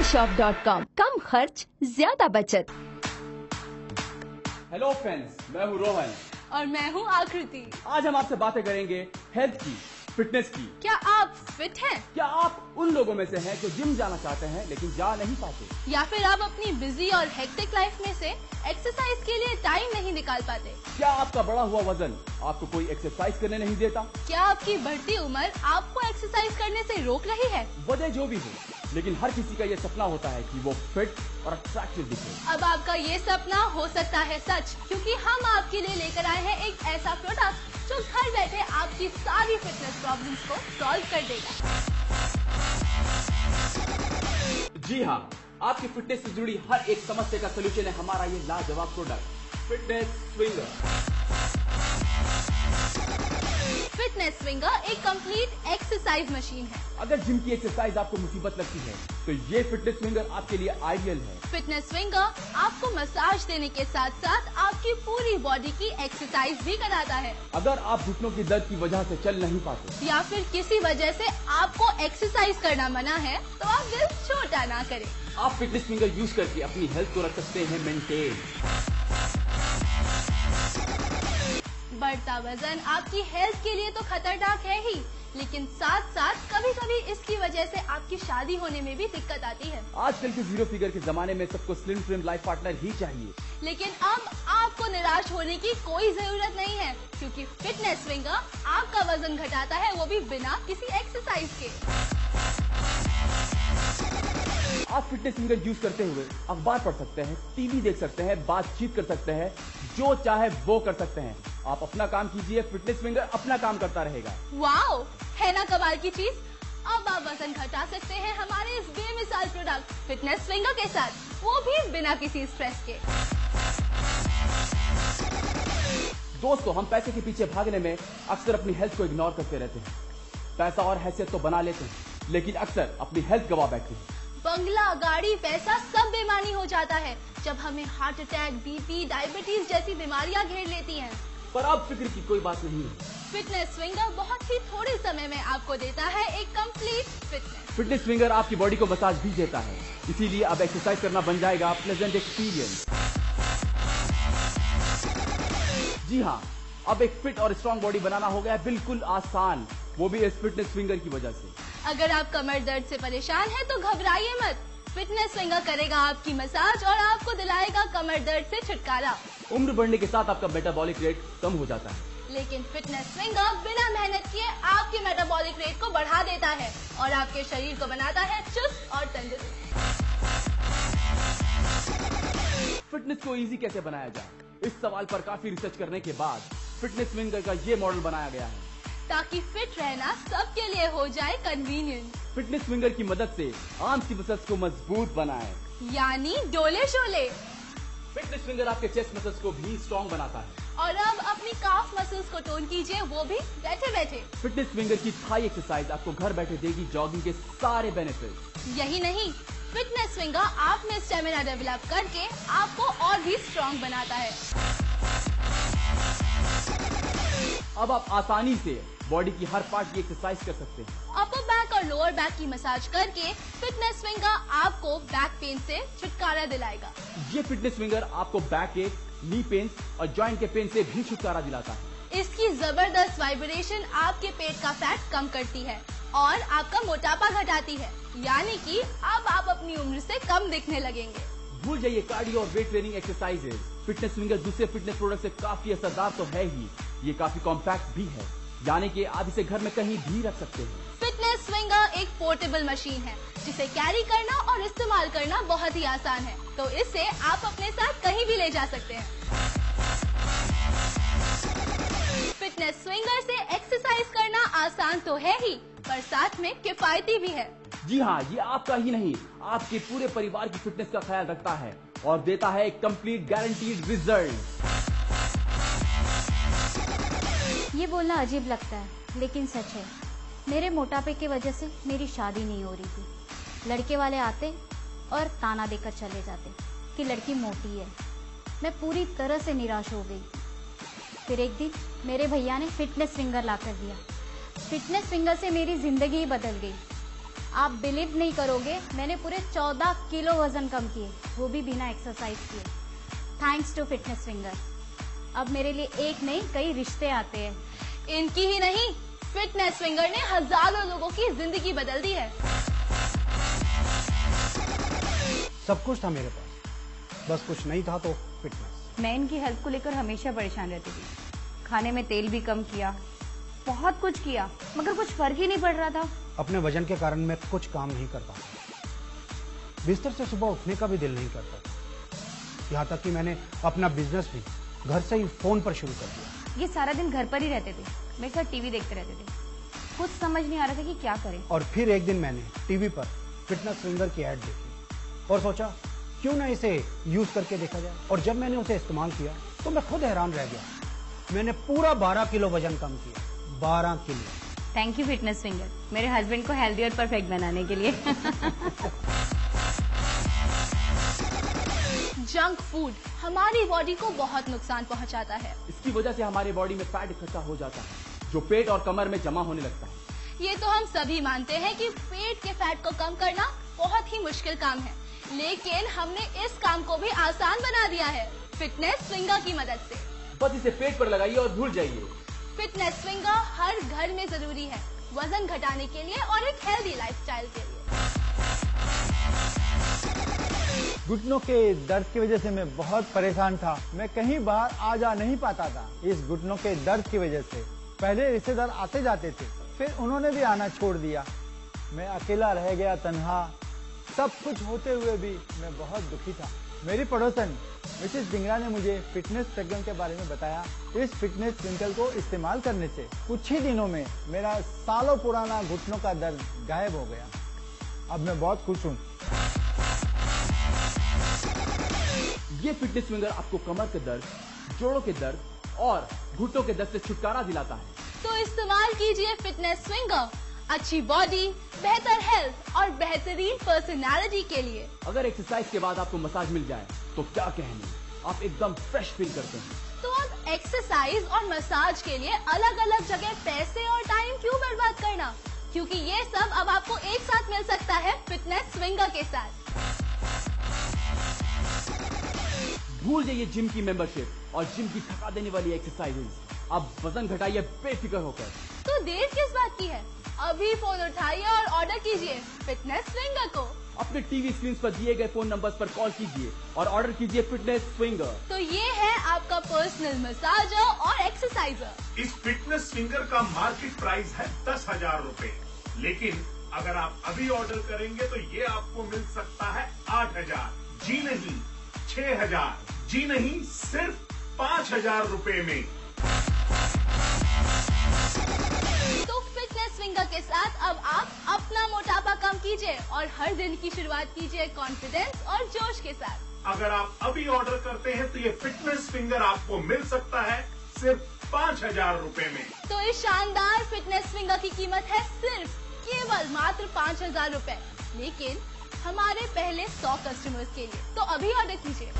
MyShop.com, कम खर्च ज्यादा बचत। हेलो फ्रेंड्स, मैं हूँ रोहन और मैं हूँ आकृति। आज हम आपसे बातें करेंगे हेल्थ की, फिटनेस की। क्या आप फिट हैं? क्या आप उन लोगों में से हैं जो जिम जाना चाहते हैं लेकिन जा नहीं पाते? या फिर आप अपनी बिजी और हेक्टिक लाइफ में से एक्सरसाइज के लिए टाइम नहीं निकाल पाते? क्या आपका बढ़ा हुआ वजन आपको कोई एक्सरसाइज करने नहीं देता? क्या आपकी बढ़ती उम्र आपको एक्सरसाइज करने से रोक रही है? वजह जो भी हो, लेकिन हर किसी का ये सपना होता है कि वो फिट और अट्रैक्टिव दिखे। अब आपका ये सपना हो सकता है सच, क्योंकि हम आपके लिए लेकर आए हैं एक ऐसा प्रोडक्ट जो घर बैठे आपकी सारी फिटनेस प्रॉब्लम्स को सॉल्व कर देगा। जी हाँ, आपकी फिटनेस से जुड़ी हर एक समस्या का सोल्यूशन है हमारा ये लाजवाब product fitness swinger. Fitness swinger एक कंप्लीट एक्सरसाइज मशीन है। अगर जिम की एक्सरसाइज आपको मुसीबत लगती है तो ये फिटनेस स्विंगर आपके लिए आइडियल है। फिटनेस स्विंगर आपको मसाज देने के साथ साथ आपकी पूरी बॉडी की एक्सरसाइज भी कराता है। अगर आप घुटनों की दर्द की वजह से चल नहीं पाते या फिर किसी वजह से आपको एक्सरसाइज करना मना है, तो आप दिल छोटा ना करें। आप फिटनेस स्विंगर यूज करके अपनी हेल्थ को रख सकते हैं मेंटेन। बढ़ता वजन आपकी हेल्थ के लिए तो खतरनाक है ही, लेकिन साथ साथ कभी कभी इसकी वजह से आपकी शादी होने में भी दिक्कत आती है। आजकल के जीरो फिगर के जमाने में सबको स्लिम ट्रिम लाइफ पार्टनर ही चाहिए। लेकिन अब आपको निराश होने की कोई जरूरत नहीं है, क्योंकि फिटनेस स्विंगर आपका वजन घटाता है, वो भी बिना किसी एक्सरसाइज के। आप फिटनेस स्विंगर यूज करते हुए अखबार पढ़ सकते हैं, टीवी देख सकते हैं, बातचीत कर सकते हैं, जो चाहे वो कर सकते हैं। आप अपना काम कीजिए, फिटनेस स्विंगर अपना काम करता रहेगा। वाओ, है ना कमाल की चीज। अब आप वजन घटा सकते हैं हमारे इस बेमिसाल प्रोडक्ट फिटनेस स्विंगर के साथ, वो भी बिना किसी स्ट्रेस के। दोस्तों, हम पैसे के पीछे भागने में अक्सर अपनी हेल्थ को इग्नोर करते रहते हैं। पैसा और हैसियत तो बना लेते हैं, लेकिन अक्सर अपनी हेल्थ गवा बैठते हैं। बंगला, गाड़ी, पैसा सब बेमानी हो जाता है जब हमें हार्ट अटैक, बीपी, डायबिटीज जैसी बीमारियां घेर लेती हैं। पर अब फिक्र की कोई बात नहीं है। फिटनेस स्विंगर बहुत ही थोड़े समय में आपको देता है एक कंप्लीट फिटनेस। फिटनेस स्विंगर आपकी बॉडी को मसाज भी देता है, इसीलिए अब एक्सरसाइज करना बन जाएगा प्लेजेंट एक्सपीरियंस। जी हाँ, अब एक फिट और स्ट्रॉन्ग बॉडी बनाना हो गया बिल्कुल आसान, वो भी इस फिटनेस स्विंगर की वजह से। अगर आप कमर दर्द से परेशान हैं तो घबराइए मत। फिटनेस स्विंगर करेगा आपकी मसाज और आपको दिलाएगा कमर दर्द से छुटकारा। उम्र बढ़ने के साथ आपका मेटाबॉलिक रेट कम हो जाता है, लेकिन फिटनेस स्विंगर बिना मेहनत किए आपके मेटाबॉलिक रेट को बढ़ा देता है और आपके शरीर को बनाता है चुस्त और तंदुरुस्त। फिटनेस को इजी कैसे बनाया जाए, इस सवाल पर काफी रिसर्च करने के बाद फिटनेस स्विंगर का ये मॉडल बनाया गया है, ताकि फिट रहना सबके लिए हो जाए कन्वीनियंट। फिटनेस स्विंगर की मदद से आर्म्स की मसल्स को मजबूत बनाएं, यानी डोले शोले। फिटनेस स्विंगर आपके चेस्ट मसल्स को भी स्ट्रॉन्ग बनाता है। और अब अपनी काफ मसल्स को टोन कीजिए, वो भी बैठे बैठे। फिटनेस स्विंगर की थाई एक्सरसाइज आपको घर बैठे देगी जॉगिंग के सारे बेनिफिट्स। यही नहीं, फिटनेस स्विंगर आप में स्टेमिना डेवलप करके आपको और भी स्ट्रॉन्ग बनाता है। अब आप आसानी से बॉडी की हर पार्ट की एक्सरसाइज कर सकते हैं। अपर बैक और लोअर बैक की मसाज करके फिटनेस स्विंगर आपको बैक पेन से छुटकारा दिलाएगा। ये फिटनेस स्विंगर आपको बैक एक, नी पेन और जॉइंट के पेन से भी छुटकारा दिलाता है। इसकी जबरदस्त वाइब्रेशन आपके पेट का फैट कम करती है और आपका मोटापा घटाती है, यानी कि अब आप अपनी उम्र से कम दिखने लगेंगे। भूल जाइए कार्डियो और weight training exercises. Fitness swinger दूसरे फिटनेस प्रोडक्ट से काफी असरदार तो है ही, ये काफी कॉम्पैक्ट भी है, यानी कि आप इसे घर में कहीं भी रख सकते हैं। फिटनेस स्विंगर एक पोर्टेबल मशीन है जिसे कैरी करना और इस्तेमाल करना बहुत ही आसान है, तो इसे आप अपने साथ कहीं भी ले जा सकते हैं। फिटनेस स्विंगर से एक्सरसाइज करना आसान तो है ही, पर साथ में किफायती भी है। जी हाँ, ये आपका ही नहीं, आपके पूरे परिवार की फिटनेस का ख्याल रखता है और देता है एक कंप्लीट गारंटीड रिजल्ट। ये बोलना अजीब लगता है, लेकिन सच है। मेरे मोटापे की वजह से मेरी शादी नहीं हो रही थी। लड़के वाले आते और ताना देकर चले जाते कि लड़की मोटी है। मैं पूरी तरह से निराश हो गई। फिर एक दिन मेरे भैया ने फिटनेस स्विंगर ला कर दिया। फिटनेस स्विंगर से मेरी जिंदगी ही बदल गई। आप बिलीव नहीं करोगे, मैंने पूरे 14 किलो वजन कम किए, वो भी बिना एक्सरसाइज किए, थैंक्स टू फिटनेस फिंगर। अब मेरे लिए एक नहीं कई रिश्ते आते हैं। इनकी ही नहीं, फिटनेस फिंगर ने हजारों लोगों की जिंदगी बदल दी है। सब कुछ था मेरे पास, बस कुछ नहीं था तो फिटनेस। मैं इनकी हेल्थ को लेकर हमेशा परेशान रहती थी। खाने में तेल भी कम किया, बहुत कुछ किया, मगर कुछ फर्क ही नहीं पड़ रहा था। अपने वजन के कारण मैं कुछ काम नहीं कर पाता, बिस्तर से सुबह उठने का भी दिल नहीं करता। यहाँ तक कि मैंने अपना बिजनेस भी घर से ही फोन पर शुरू कर दिया। ये सारा दिन घर पर ही रहते थे, मेरे साथ टीवी देखते रहते थे, कुछ समझ नहीं आ रहा था कि क्या करें। और फिर एक दिन मैंने टीवी पर फिटनेस फिंगर की ऐड देखी और सोचा क्यों ना इसे यूज करके देखा जाए। और जब मैंने उसे इस्तेमाल किया तो मैं खुद हैरान रह गया। मैंने पूरा 12 किलो वजन कम किया, 12 kilo. Thank you fitness finger, मेरे हस्बैंड को हेल्दी और परफेक्ट बनाने के लिए। जंक फूड हमारी बॉडी को बहुत नुकसान पहुंचाता है। इसकी वजह से हमारे बॉडी में फैट इकट्ठा हो जाता है जो पेट और कमर में जमा होने लगता है। ये तो हम सभी मानते हैं कि पेट के फैट को कम करना बहुत ही मुश्किल काम है, लेकिन हमने इस काम को भी आसान बना दिया है फिटनेस फिंगर की मदद से। बस इसे पेट पर लगाइए और भूल जाइए। फिटनेस फिंगर हर घर में जरूरी है, वजन घटाने के लिए और एक हेल्दी लाइफस्टाइल के लिए। घुटनों के दर्द की वजह से मैं बहुत परेशान था। मैं कहीं बाहर आ जा नहीं पाता था इस घुटनों के दर्द की वजह से। पहले रिश्तेदार आते जाते थे, फिर उन्होंने भी आना छोड़ दिया। मैं अकेला रह गया, तन्हा। सब कुछ होते हुए भी मैं बहुत दुखी था। मेरी पड़ोसन मिसेस डिंगरा ने मुझे फिटनेस ट्रिंकल के बारे में बताया। इस फिटनेस ट्रिंकल को इस्तेमाल करने से कुछ ही दिनों में मेरा सालों पुराना घुटनों का दर्द गायब हो गया। अब मैं बहुत खुश हूँ। ये फिटनेस फिंगर आपको कमर के दर्द, जोड़ों के दर्द और घुटनों के दर्द से छुटकारा दिलाता है। तो इस्तेमाल कीजिए फिटनेस फिंगर अच्छी बॉडी, बेहतर हेल्थ और बेहतरीन पर्सनालिटी के लिए। अगर एक्सरसाइज के बाद आपको मसाज मिल जाए तो क्या कहने, आप एकदम फ्रेश फील करते हैं। तो अब एक्सरसाइज और मसाज के लिए अलग अलग जगह पैसे और टाइम क्यों बर्बाद करना, क्योंकि ये सब अब आपको एक साथ मिल सकता है फिटनेस फिंगर के साथ। भूल जाइए जिम की मेंबरशिप और जिम की थका देने वाली एक्सरसाइजेज। अब वजन घटाइए बेफिक्र होकर। तो देर किस बात की है, अभी फोन उठाइए और ऑर्डर कीजिए फिटनेस फिंगर को। अपने टीवी स्क्रीन पर दिए गए फोन नंबर्स पर कॉल कीजिए और ऑर्डर कीजिए फिटनेस फिंगर। तो ये है आपका पर्सनल मसाजर और एक्सरसाइजर। इस फिटनेस फिंगर का मार्केट प्राइस है 10,000 रूपए, लेकिन अगर आप अभी ऑर्डर करेंगे तो ये आपको मिल सकता है 8,000, जी नहीं 6,000, जी नहीं सिर्फ 5,000 रूपए में। तो फिटनेस फिंगर के साथ अब आप अपना मोटापा कम कीजिए और हर दिन की शुरुआत कीजिए कॉन्फिडेंस और जोश के साथ। अगर आप अभी ऑर्डर करते हैं तो ये फिटनेस फिंगर आपको मिल सकता है सिर्फ 5,000 रूपए में। तो इस शानदार फिटनेस फिंगर की कीमत है सिर्फ केवल मात्र 5,000 रूपए, लेकिन हमारे पहले 100 कस्टमर्स के लिए। तो अभी ऑर्डर कीजिए।